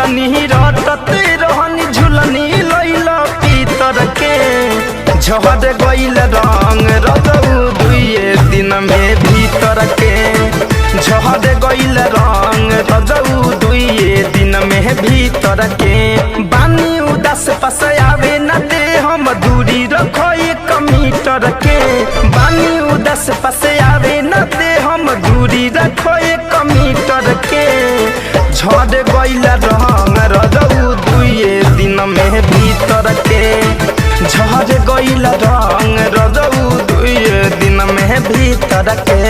झुलनी रटते रहनी झुलनी लैला पीतर के झड़ गइल रंग रजऊ दुए दिन में भीतर के झड़ गइल रंग रजऊ दुए दिन में भीतर के बानी उदास पास आवे न दे हम दूरी रखो 1 मीटर के बानी उदास पास आवे न दे हम दूरी रखो 1 मीटर के झड़ गइल रंग रजऊ दुए दिन में भीतर के झड़ गइल रंग रजऊ दुए दिन में भीतर के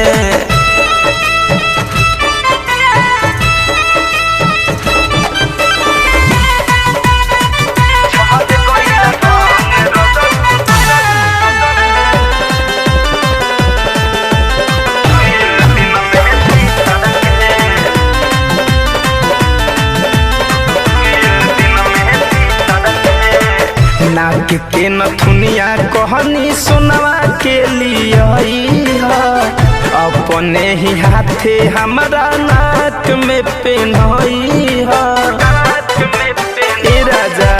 नाक के नथुनिया कहनी सोनवा के लिए अपने ही हाथे हमारा नाक में पेन्हई राजा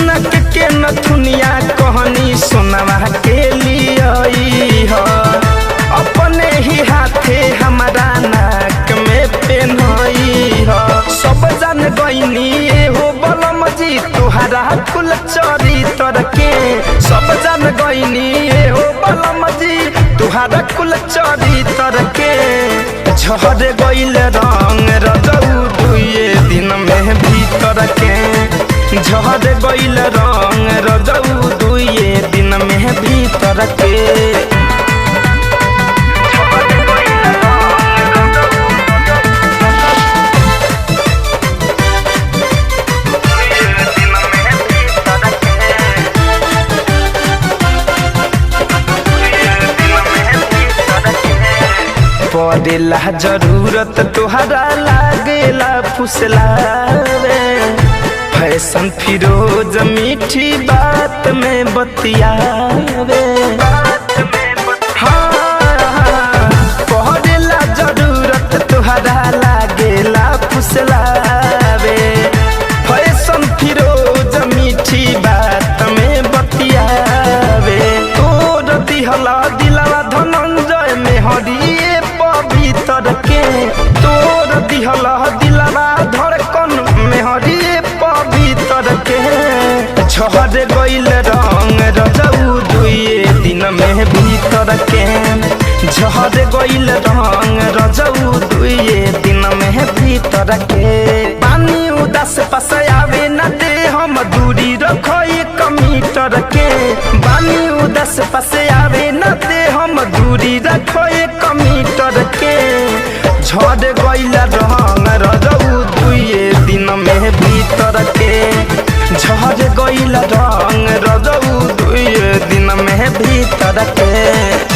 नाक के नथुनिया कहनी सोनवा के लिए अपने ही हाथे हमारा नाक में पेन्हई सब जान गईनी हो बलम जी तुहरा कुल चरितर के सब जान गईनी हो बलम जी तुहरा कुल चरितर के झड़ गइल रंग रजऊ दुए दिन में भीतर के झड़ गइल रंग रजऊ दुए दिन में भीतर के पड़ेला जरूरत तुहरा लागेला फुसलावे फैशन फिरोज मीठी बात में बतियावे हाँ पड़ेला जरूरत तुहरा लागेला फुसलावे फैशन फिरोज मीठी बात में बतियावे तोर दिहला दिलवा धनंजय में हरिए भीतर के तोर दिहला दिलवा धड़कन में हरिए पवित्र के झड़ गइल रंग रजऊ दुए दिन में भीतर के झड़ गइल रंग रजऊ दुए दिन में भीतर के पानी उदास पास आवे न दे हम दूरी रखो 1 मीटर के पानी उदास पास आवे न दे हम दूरी रखो 1 मीटर के झड़ गइल रंग रजऊ दुए दिन में भीतर के झड़ गइल रंग रजऊ दुए दिन में भीतर के।